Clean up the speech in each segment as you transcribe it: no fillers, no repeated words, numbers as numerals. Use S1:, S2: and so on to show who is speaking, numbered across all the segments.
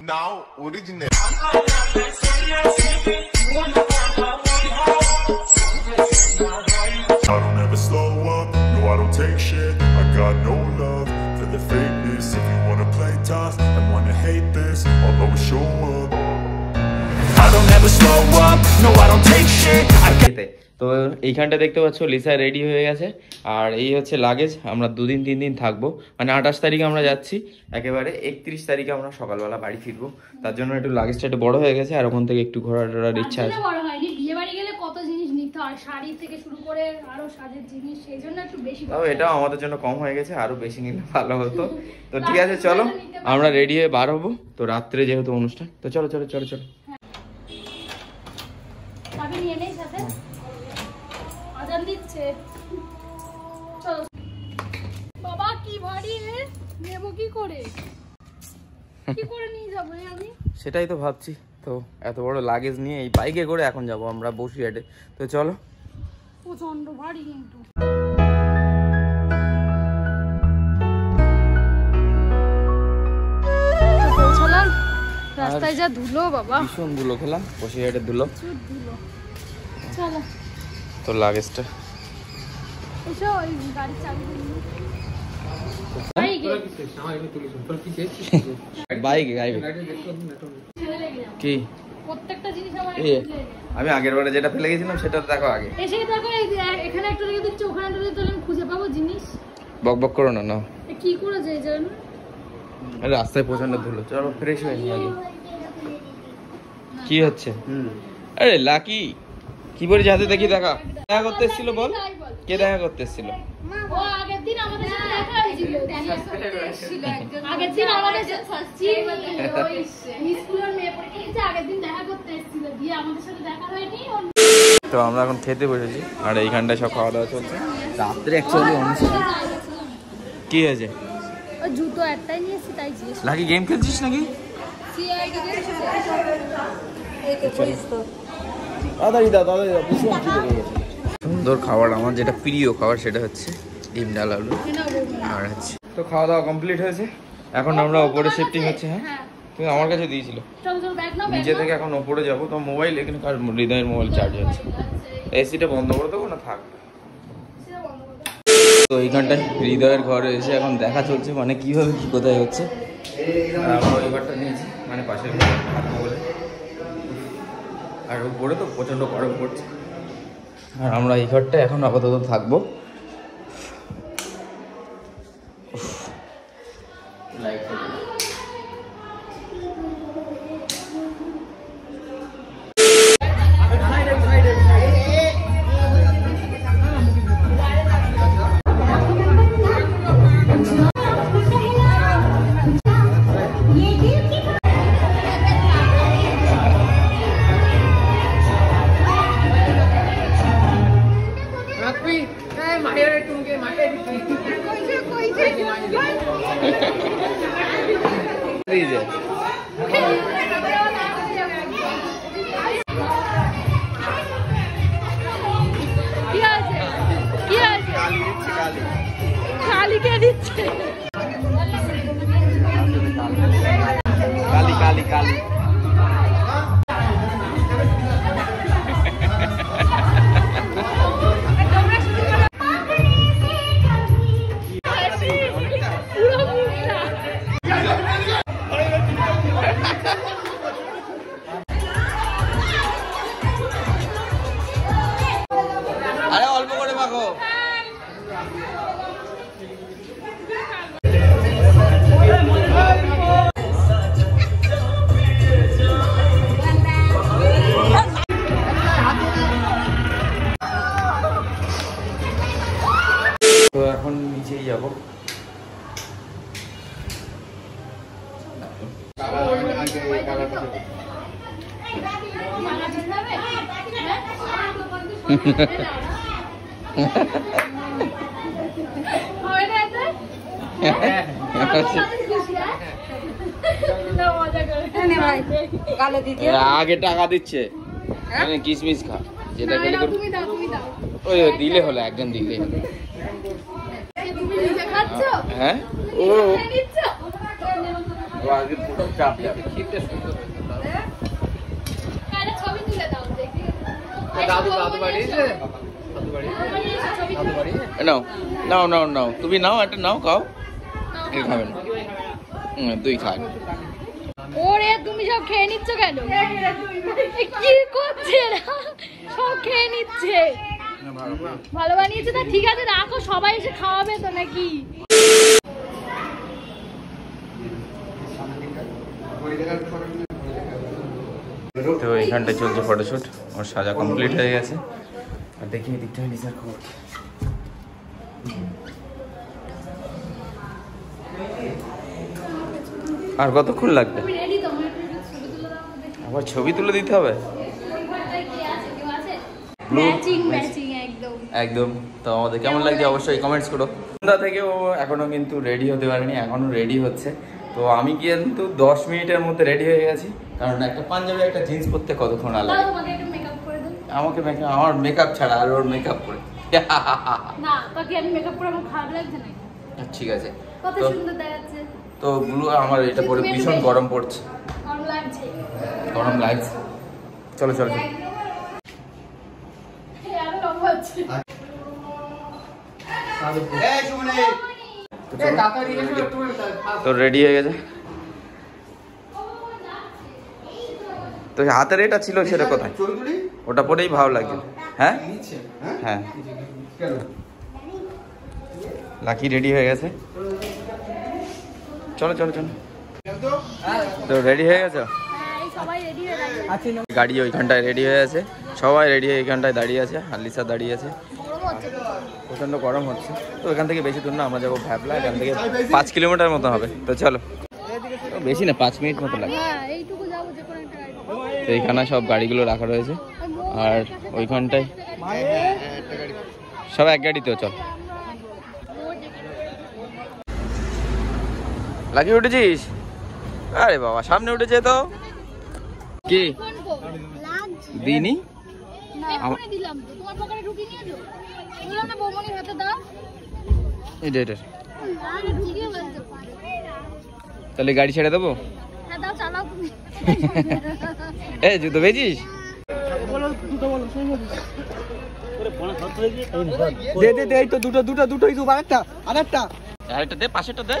S1: Now original.
S2: I don't ever slow up, no I don't take shit. I got no love for the fakeness. If you wanna play tough and wanna hate this, I'll always show up. I don't ever slow up, no I don't take shit.
S3: তো এইখানটা দেখতে পাচ্ছ Lisa ready হয়ে গেছে আর এই হচ্ছে luggage. আমরা 2 দিন 3 দিন থাকবো, মানে 28 তারিখে আমরা যাচ্ছি, একেবারে 31 তারিখে আমরা সকালবেলা বাড়ি ফিরবো। তার জন্য একটু লাগেজটা একটু বড় হয়ে গেছে আর ওখান থেকে একটু ঘোরার ইচ্ছা আছে।
S4: বড় হয়নি, বিয়ে বাড়ি গেলে কত জিনিস নিতে হয়, শাড়ি থেকে শুরু করে আরো সাজের জিনিস, সেই জন্য একটু বেশি।
S3: তাও এটাও আমাদের জন্য কম হয়ে গেছে, আরো বেশি নিলে ভালো হতো। তো ঠিক আছে চলো আমরা রেডি হয়ে বার হবো। তো রাত্রে যেহেতু অনুষ্ঠান, তো চলো চলো চলো চলো।
S4: চাবি নিয়ে নেই সাথে, আজান দিচ্ছে। চলো বাবা, কি ভারী রে, নেবো কি করে নিয়ে যাবো আমি,
S3: সেটাই তো ভাবছি। তো এত বড় লাগেজ নিয়ে এই বাইকে করে এখন যাব আমরা বসিরহাটে। তো চলো।
S4: প্রচন্ড ভারী কিন্তু। পৌঁছলাম, রাস্তায় যা ধুলো বাবা,
S3: ভীষণ ধুলো খেলাম, বসিরহাটে ধুলো।
S4: চলো
S3: তো লাগেজটা
S4: এসো, ওই গাড়ির চাবি
S3: কি
S4: প্রত্যেকটা জিনিস আমার।
S3: আমি আগের বারে যেটা ফেলে গেছিলাম সেটা দেখো আগে।
S4: এসে দেখো এখানে একটা রেখে দিচ্ছি, ওখানে একটা রেখে দিলে আমি খুঁজে পাবো জিনিস।
S3: বক বক করো না, না
S4: কি করে যায় জানো,
S3: রাস্তায় প্রচন্ড ধুলো। চলো ফ্রেশ হয়ে নি আগে। কি হচ্ছে? আরে লাকি কি বলে যাতে দেখি, দেখা করতে এসেছিল, বল কে দেখা করতে এসেছিল?
S4: ও আগের দিন আমাদের সাথে দেখা হয়েছিল, আগের দিন আমাদের স্কুলের মেয়ে পরীক্ষা আগের দিন দেখা করতে এসেছিল, দিয়ে আমাদের সাথে দেখা হয়নি।
S3: তো আমরা এখন খেতে বসেছি আর এইখানটায় সব খাওয়া দাওয়া চলছে। রাত্রে অ্যাকচুয়ালি অনুষ্ঠান। কি হয়েছে?
S4: ওই জুতো একটাই নিয়েছি তাই জিজ্ঞেস।
S3: লাকি গেম খেলছিস নাকি? সুন্দর খাবার, আমার যেটা প্রিয় খাবার সেটা হচ্ছে ডিম ডাল আলু আর হচ্ছে। তো খাওয়া দাওয়া কমপ্লিট হয়েছে, এখন আমরা ওপরে শিফটিং হচ্ছে। হ্যাঁ তুমি আমার কাছে দিয়েছিল, নিচে থেকে এখন ওপরে যাবো। তো মোবাইল এখানে কার, হৃদয়ের মোবাইল চার্জ হচ্ছে। এসিটা বন্ধ করে দেবো না থাক। তো এইখানটায় হৃদয়ের ঘরে এসে এখন দেখা চলছে, মানে কিভাবে কি কোথায় হচ্ছে। আমরা ওই ঘরটা নিয়েছি, মানে পাশের ঘরে থাকবো বলে। আর উপরে তো প্রচণ্ড গরম পড়ছে, আর আমরা এই ঘরটা এখন আপাতত থাকবো। কালি কালি কালি আরে অল্প করে মাখো। তো এখন নিচেই যাবো। আগে টাকা দিচ্ছে, কিসমিস খা, যেটা খেলে ওই দিলে হলো, একজন দিলে হলো। হ্যাঁ ও তো আজকে পুরো চাপ যাবে, খেতে সুন্দর হয়েছে।
S4: ছবি তুলে দাও দেখি।
S3: দাদু বাড়িয়েছে, নাও নাও নাও নাও, তুমি নাও একটা নাও, খাও। এই খাবেন, তুই খা।
S4: ওরে তুমি সব খেয়ে নিচ্ছ কেন? কি করছে এরা? সব খেয়ে নিচ্ছে। ভালো বানিয়েছে না? ঠিক আছে রাখো, সবাই এসে খাওয়াবে তো নাকি?
S3: তো এইখানটায় চলছে ফটোশুট, ওর সাজা কমপ্লিট হয়ে গেছে। আর দেখি এদিকটা লিসার খবর। আর কতক্ষণ লাগবে? আবার ছবি তুলে দিতে হবে একদম। তো আমাদের কেমন লাগছে অবশ্যই কমেন্টস করো। সন্ধ্যা থেকে ও এখনো কিন্তু রেডি হতে পারেনি, এখনো রেডি হচ্ছে। তো আমি কিন্তু 10 মিনিটের মধ্যে রেডি হয়ে গেছি, কারণ একটা পাঞ্জাবি একটা জিন্স পরতে কতক্ষণ লাগে। আমাকে আমার মেকআপ ছাড়া আর ওর মেকআপ করে
S4: না, তোকে আমি মেকআপ করে আমার খারাপ লাগছে নাকি?
S3: ঠিক আছে,
S4: কত সুন্দর দেখাচ্ছে।
S3: তো ব্লু আমার এটা পরে ভীষণ গরম পড়ছে, গরম লাগছে। চলো চলো তো রেডি হয়ে গেছে। তো হাতের এটা ছিল সেটা কোথায়? ওটা পরেই ভালো লাগছে। হ্যাঁ হ্যাঁ, লাকি রেডি হয়ে গেছে। চলো চলো চলো। তো রেডি হয়ে গেছে, গাড়ি ওইখানটায় রেডি হয়ে আছে, সবাই রেডি হয়ে এইখানটায় দাঁড়িয়ে আছে। আর লিসা দাঁড়িয়ে আছে, প্রচণ্ড গরম হচ্ছে। তো এখান থেকে বেশি দূর না, আমরা যাবো ভ্যাবলা, এখান থেকে 5 কিলোমিটার মতো হবে। তো চলো, বেশি না 5 মিনিট মতো লাগে। তো এইখানে সব গাড়িগুলো রাখা রয়েছে, আর ওইখানটায় সব এক গাড়িতেও। চল লাকি উঠেছিস? আরে বাবা সামনে উঠেছে তো। কি দিনি তাহলে গাড়ি ছেড়ে দেবো? এই জুতো পেয়েছিস?
S1: দে দে দে, এই তো দুটো দুটো দুটোই দু, আরেকটা আরেকটা
S3: আরেকটা দে, পাশেরটা দে।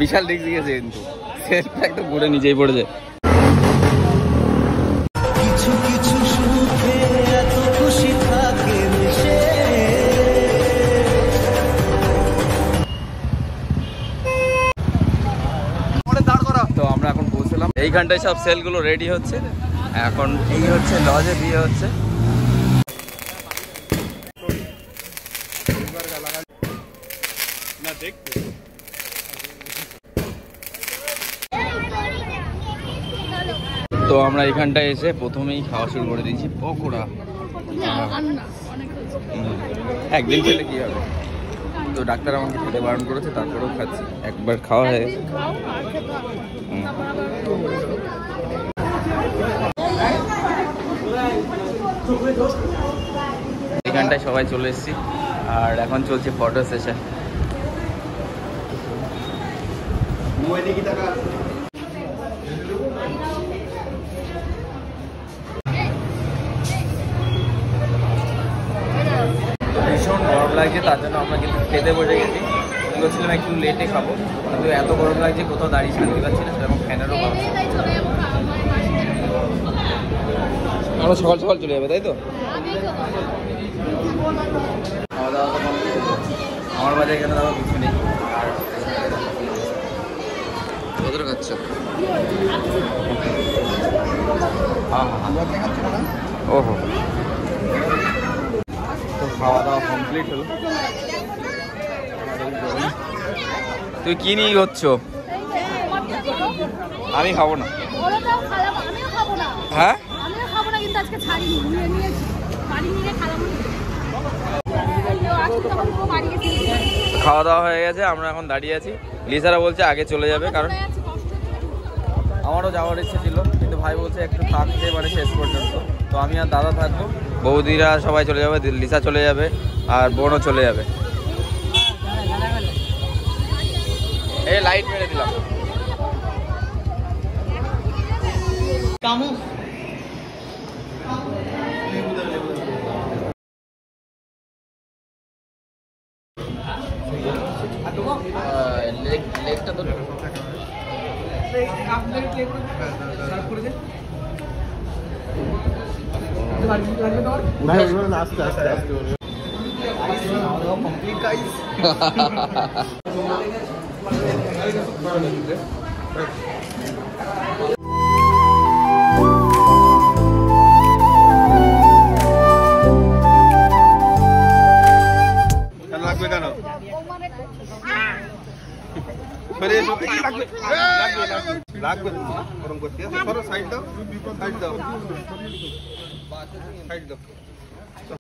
S3: বিশাল রিস্ক দিয়েছে কিন্তু, সেলফ একদম ঘুরে নিজেই পড়ে যায়।
S5: কিছু কিছু সুখে এত খুশি থাকে মিশে।
S3: তো আমরা এখন পৌঁছলাম, এইখানটায় সব সেলগুলো রেডি হচ্ছে। এখন এই হচ্ছে লজে বিয়ে হচ্ছে। তো আমরা এখানটায় এসে প্রথমেই খাওয়া শুরু করে দিয়েছি পকোড়া। একদিন খেলে কি হবে, তো ডাক্তার আমাকে খেতে বারণ করেছে, তারপরেও খাচ্ছি। একবার খাওয়া হয়ে গেছে। এখানটায় সবাই চলে এসেছি, আর এখন চলছে ফটো সেশন। ভীষণ গরম লাগছে, তার জন্য আমরা কিন্তু খেতে বসে গেছি। বলছিলাম একটু লেটে খাবো, কিন্তু এত গরম লাগছে কোথাও দাঁড়িয়ে শান্তি পাচ্ছি না, সেরকম ফ্যানেরও গরম। আমরা সকাল সকাল চলে যাবে, তাই তো? খাওয়া দাওয়া আমার বাড়ি এখানে দাওয়া কিছু নেই। আর কতটা খাচ্ছ? ওহো, তো খাওয়া দাওয়া কমপ্লিট হলো। তুই কি নিয়ে হচ্ছ? আমি খাবো না। হ্যাঁ খাওয়া দাওয়া হয়ে গেছে, আমরা এখন দাঁড়িয়ে আছি। লিসারা বলছে আগে চলে যাবে, কারণ আমারও যাওয়ার ইচ্ছে ছিল, কিন্তু ভাই বলছে একটু থাকতে মানে শেষ পর্যন্ত। তো আমি আর দাদা থাকবো, বৌদিরা সবাই চলে যাবে, লিসা চলে যাবে, আর বোনও চলে যাবে। এই লাইট মেরে দিলাম।
S1: কামু
S3: লেগটা তো
S1: আস্তে আস্তে আস্তে কমপ্লিট গাইস। লাগবে কেন? লাগবে গরম করতে। সাইড দাও, সাইড দাও, সাইড দাও।